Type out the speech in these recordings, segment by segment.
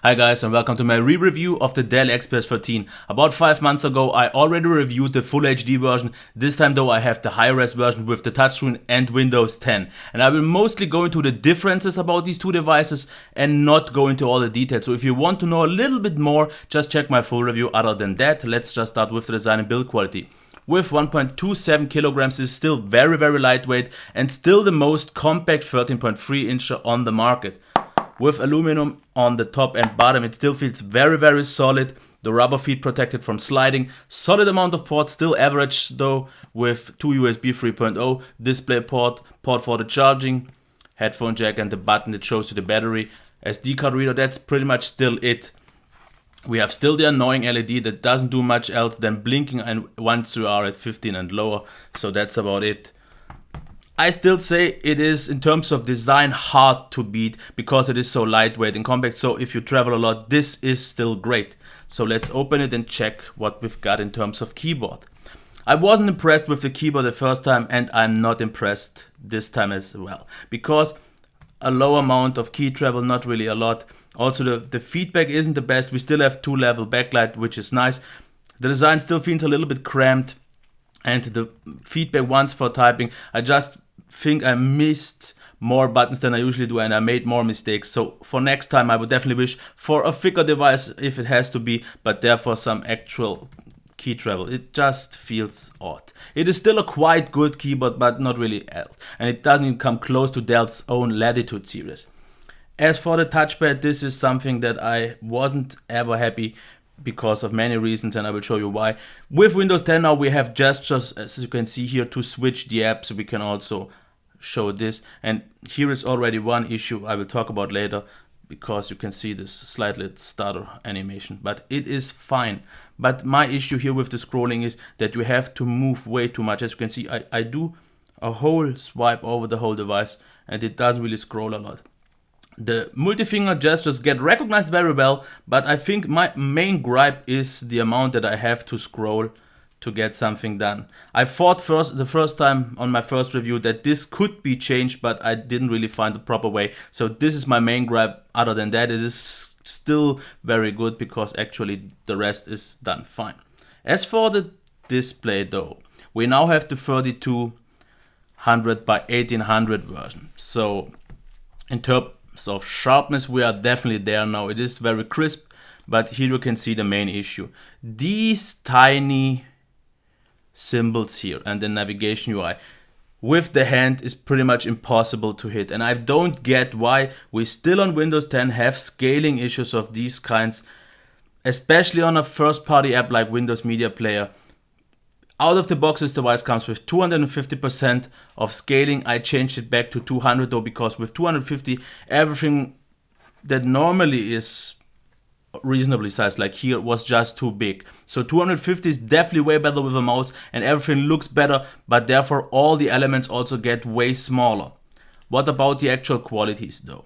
Hi guys and welcome to my re-review of the Dell XPS 13. About 5 months ago I already reviewed the Full HD version. This time though I have the high-res version with the touchscreen and Windows 10. And I will mostly go into the differences about these two devices and not go into all the details. So if you want to know a little bit more, just check my full review. Other than that, let's just start with the design and build quality. With 1.27 kilograms is still very lightweight and still the most compact 13.3 incher on the market. With aluminum on the top and bottom, it still feels very solid. The rubber feet protected from sliding. Solid amount of ports, still average though, with 2 USB 3.0, display port for the charging, headphone jack and the button that shows you the battery. SD card reader, that's pretty much still it. We have still the annoying LED that doesn't do much else than blinking and once you are at 15 and lower, so that's about it. I still say it is, in terms of design, hard to beat because it is so lightweight and compact. So if you travel a lot, this is still great. So let's open it and check what we've got in terms of keyboard. I wasn't impressed with the keyboard the first time and I'm not impressed this time as well. Because a low amount of key travel, not really a lot. Also the feedback isn't the best. We still have 2-level backlight, which is nice. The design still feels a little bit cramped. And the feedback once for typing, I just think I missed more buttons than I usually do and I made more mistakes. So for next time I would definitely wish for a thicker device if it has to be, but therefore some actual key travel. It just feels odd. It is still a quite good keyboard, but not really else. And it doesn't even come close to Dell's own Latitude series. As for the touchpad, this is something that I wasn't ever happy because of many reasons, and I will show you why. With Windows 10 now we have gestures, as you can see here, to switch the apps. We can also show this, and here is already one issue I will talk about later, because you can see this slightly stutter animation, but it is fine. But my issue here with the scrolling is that you have to move way too much. As you can see, I do a whole swipe over the whole device and it doesn't really scroll a lot. The multi-finger gestures get recognized very well, but I think my main gripe is the amount that I have to scroll to get something done. I thought the first time on my first review that this could be changed, but I didn't really find the proper way. So this is my main gripe. Other than that, it is still very good because actually the rest is done fine. As for the display though, we now have the 3200 by 1800 version. So in terms of sharpness, we are definitely there now. It is very crisp, but here you can see the main issue. These tiny symbols here and the navigation UI with the hand is pretty much impossible to hit, and I don't get why we still on Windows 10 have scaling issues of these kinds, especially on a first-party app like Windows Media Player. Out of the box, this device comes with 250% of scaling. I changed it back to 200 though, because with 250 everything that normally is reasonably sized, like here, was just too big. So 250 is definitely way better with a mouse and everything looks better, but therefore all the elements also get way smaller. What about the actual qualities though?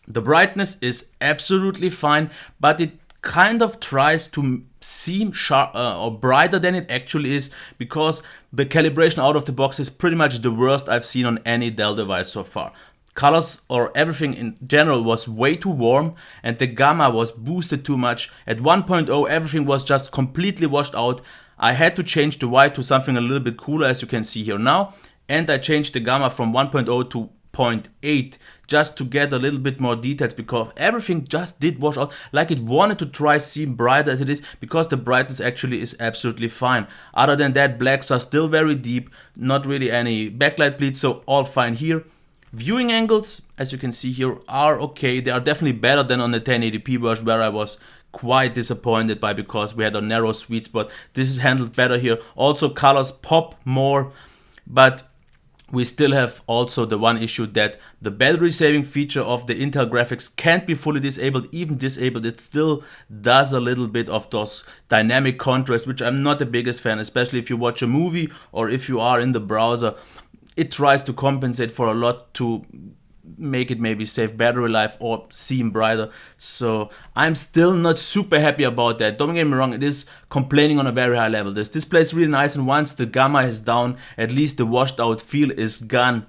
The brightness is absolutely fine, but it kind of tries to seem sharp or brighter than it actually is, because the calibration out of the box is pretty much the worst I've seen on any Dell device so far. Colors or everything in general was way too warm and the gamma was boosted too much. At 1.0 everything was just completely washed out. I had to change the white to something a little bit cooler, as you can see here now, and I changed the gamma from 1.0 to 0.8 just to get a little bit more details, because everything just did wash out, like it wanted to try seem brighter as it is, because the brightness actually is absolutely fine. Other than that, blacks are still very deep, not really any backlight bleed, so all fine here. Viewing angles, as you can see here, are okay. They are definitely better than on the 1080p version, where I was quite disappointed by, because we had a narrow sweet spot. This is handled better here. Also colors pop more, but we still have also the one issue that the battery saving feature of the Intel graphics can't be fully disabled. Even disabled, it still does a little bit of those dynamic contrast, which I'm not the biggest fan, especially if you watch a movie or if you are in the browser. It tries to compensate for a lot to make it maybe save battery life or seem brighter. So I'm still not super happy about that. Don't get me wrong, it is complaining on a very high level. This display is really nice, and once the gamma is down, at least the washed out feel is gone.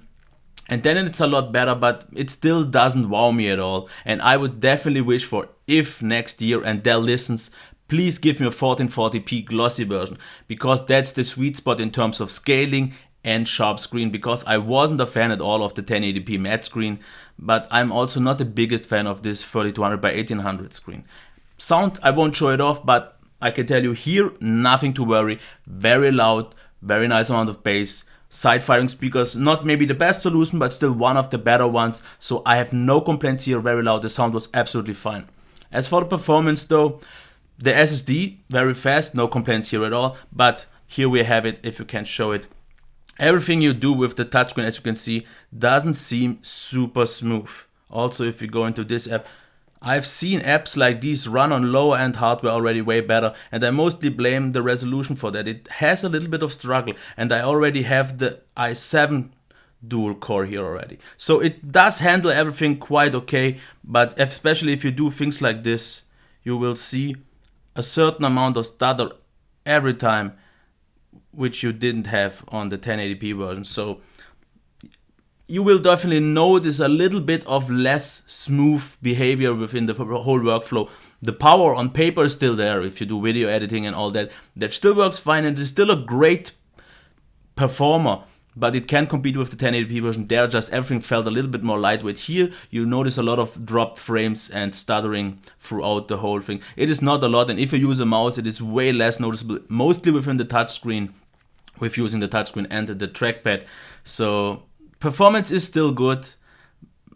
And then it's a lot better, but it still doesn't wow me at all. And I would definitely wish for, if next year and Dell listens, please give me a 1440p glossy version, because that's the sweet spot in terms of scaling and sharp screen, because I wasn't a fan at all of the 1080p matte screen, but I'm also not the biggest fan of this 3200 by 1800 screen. Sound, I won't show it off, but I can tell you here, nothing to worry. Very loud, very nice amount of bass. Side firing speakers, not maybe the best solution, but still one of the better ones. So I have no complaints here, very loud, the sound was absolutely fine. As for the performance though, the SSD, very fast, no complaints here at all. But here we have it, if you can show it. Everything you do with the touchscreen, as you can see, doesn't seem super smooth. Also, if you go into this app, I've seen apps like these run on lower end hardware already way better, and I mostly blame the resolution for that. It has a little bit of struggle, and I already have the i7 dual core here already. So it does handle everything quite okay, but especially if you do things like this, you will see a certain amount of stutter every time, which you didn't have on the 1080p version. So you will definitely notice a little bit of less smooth behavior within the whole workflow. The power on paper is still there if you do video editing and all that. That still works fine, and it's still a great performer, but it can compete with the 1080p version. There just everything felt a little bit more lightweight. Here you notice a lot of dropped frames and stuttering throughout the whole thing. It is not a lot, and if you use a mouse it is way less noticeable, mostly within the touchscreen, with using the touchscreen and the trackpad. So performance is still good,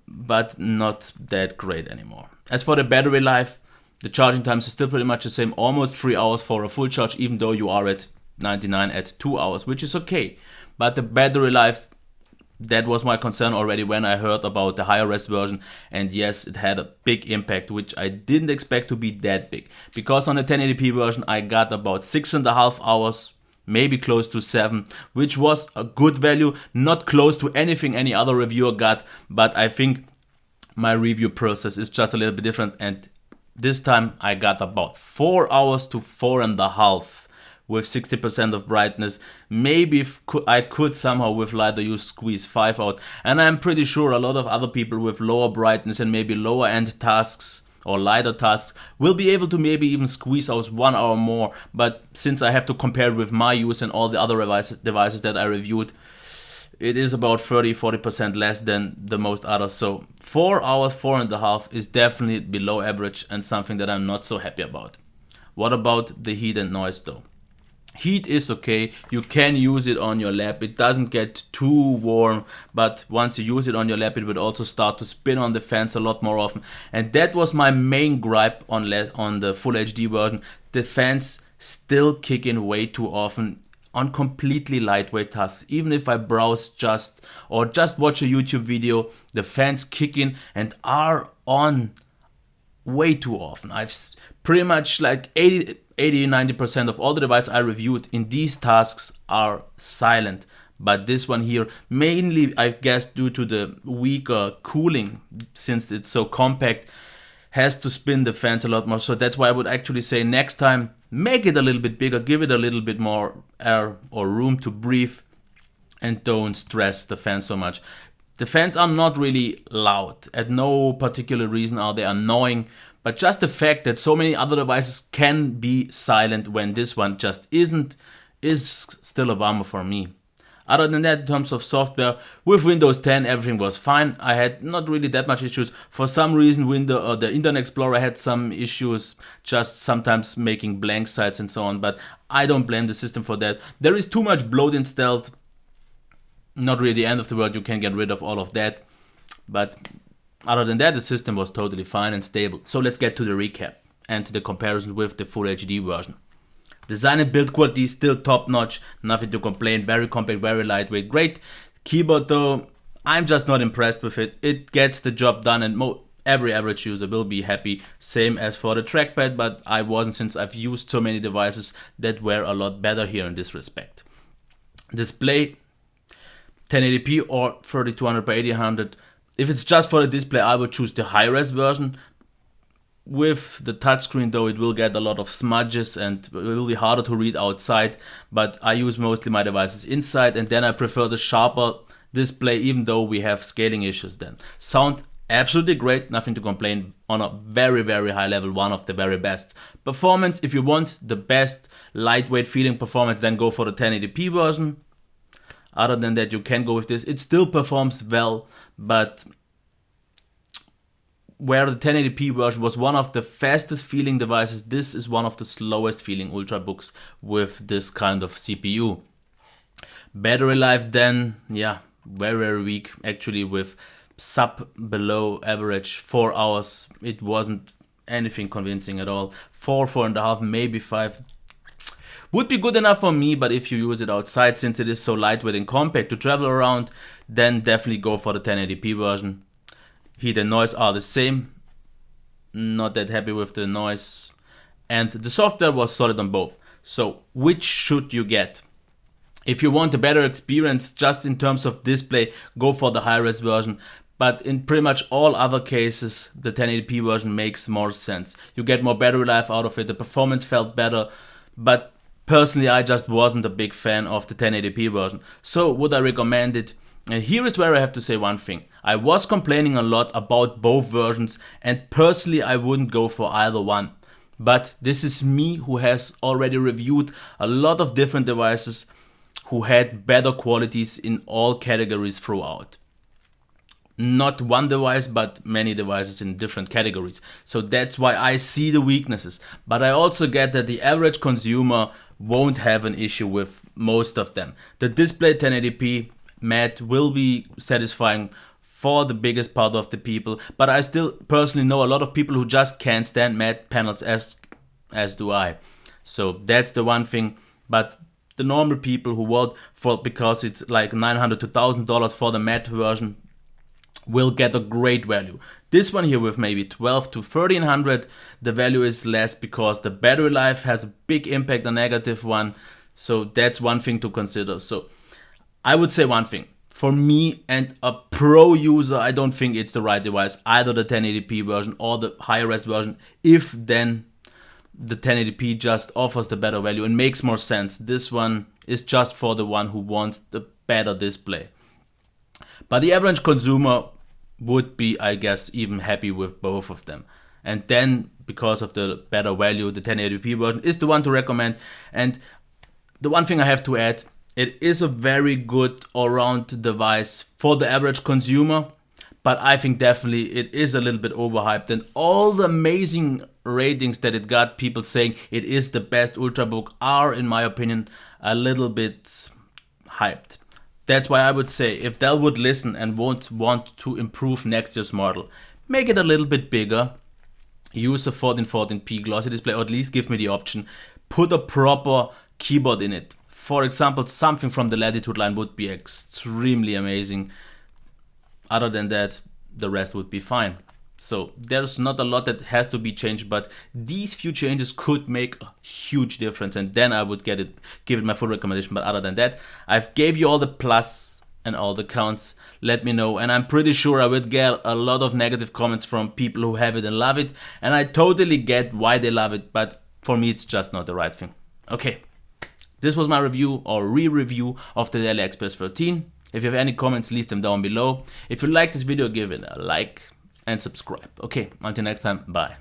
but not that great anymore. As for the battery life, the charging times is still pretty much the same, almost 3 hours for a full charge, even though you are at 99 at 2 hours, which is okay. But the battery life, that was my concern already when I heard about the higher res version, and yes, it had a big impact, which I didn't expect to be that big, because on the 1080p version I got about 6.5 hours, maybe close to 7, which was a good value, not close to anything any other reviewer got, but I think my review process is just a little bit different, and this time I got about 4 hours to 4.5 with 60% of brightness. Maybe I could somehow with lighter use squeeze 5 out, and I'm pretty sure a lot of other people with lower brightness and maybe lower end tasks or lighter tasks will be able to maybe even squeeze out 1 hour more. But since I have to compare it with my use and all the other devices that I reviewed, it is about 30-40% less than the most others. So 4 hours, 4.5 is definitely below average and something that I'm not so happy about. What about the heat and noise though? Heat is okay, you can use it on your lap, it doesn't get too warm, but once you use it on your lap it will also start to spin on the fans a lot more often, and that was my main gripe on the full HD version. The fans still kick in way too often on completely lightweight tasks. Even if I browse or just watch a YouTube video, the fans kick in and are on way too often. I've pretty much like 80-90% of all the devices I reviewed in these tasks are silent, but this one here, mainly I guess due to the weaker cooling, since it's so compact, has to spin the fans a lot more. So that's why I would actually say next time make it a little bit bigger, give it a little bit more air or room to breathe, and don't stress the fans so much. The fans are not really loud, at no particular reason are they annoying, but just the fact that so many other devices can be silent when this one just isn't, is still a bummer for me. Other than that, in terms of software, with Windows 10 everything was fine. I had not really that much issues. For some reason the Internet Explorer had some issues, just sometimes making blank sites and so on, but I don't blame the system for that. There is too much bloat installed. Not really the end of the world, you can get rid of all of that, but other than that the system was totally fine and stable. So let's get to the recap and to the comparison with the full HD version. Design and build quality is still top notch, nothing to complain, very compact, very lightweight, great. Keyboard though, I'm just not impressed with it. It gets the job done and every average user will be happy. Same as for the trackpad, but I wasn't, since I've used so many devices that were a lot better here in this respect. Display 1080p or 3200 by 1800. If it's just for the display, I would choose the high-res version. With the touchscreen though, it will get a lot of smudges and it will be harder to read outside, but I use mostly my devices inside, and then I prefer the sharper display, even though we have scaling issues then. Sound absolutely great, nothing to complain, on a very, very high level, one of the very best. Performance, if you want the best lightweight feeling performance, then go for the 1080p version. Other than that, you can go with this. It still performs well, but where the 1080p version was one of the fastest feeling devices, this is one of the slowest feeling ultrabooks with this kind of CPU. Battery life then, yeah, very, very weak, actually, with below average 4 hours. It wasn't anything convincing at all. 4.5, maybe 5 would be good enough for me, but if you use it outside, since it is so lightweight and compact to travel around, then definitely go for the 1080p version. Heat and noise are the same. Not that happy with the noise. And the software was solid on both. So which should you get? If you want a better experience just in terms of display, go for the high-res version. But in pretty much all other cases, the 1080p version makes more sense. You get more battery life out of it. The performance felt better. But personally, I just wasn't a big fan of the 1080p version. So would I recommend it? And here is where I have to say one thing. I was complaining a lot about both versions, and personally I wouldn't go for either one. But this is me, who has already reviewed a lot of different devices who had better qualities in all categories throughout. Not one device, but many devices in different categories. So that's why I see the weaknesses. But I also get that the average consumer won't have an issue with most of them. The display 1080p matte will be satisfying for the biggest part of the people, but I still personally know a lot of people who just can't stand matte panels, as do I. So that's the one thing. But the normal people who want for, because it's like $900 to $1,000 for the matte version, will get a great value. This one here with maybe $1,200 to $1,300, the value is less because the battery life has a big impact, a negative one. So that's one thing to consider. So I would say one thing. For me and a pro user, I don't think it's the right device, either the 1080p version or the higher res version, if then the 1080p just offers the better value and makes more sense. This one is just for the one who wants the better display. But the average consumer would be, I guess, even happy with both of them. And then, because of the better value, the 1080p version is the one to recommend. And the one thing I have to add, it is a very good all-round device for the average consumer, but I think definitely it is a little bit overhyped. And all the amazing ratings that it got, people saying it is the best ultrabook, are, in my opinion, a little bit hyped. That's why I would say, if Dell would listen and won't want to improve next year's model, make it a little bit bigger, use a 1440p glossy display, or at least give me the option, put a proper keyboard in it. For example, something from the Latitude line would be extremely amazing. Other than that, the rest would be fine. So there's not a lot that has to be changed, but these few changes could make a huge difference, and then I would give it my full recommendation. But other than that, I've gave you all the plus and all the counts. Let me know, and I'm pretty sure I would get a lot of negative comments from people who have it and love it, and I totally get why they love it, but for me it's just not the right thing. Okay, this was my review or re-review of the Dell XPS 13. If you have any comments, leave them down below. If you like this video, give it a like and subscribe. Okay, until next time, bye.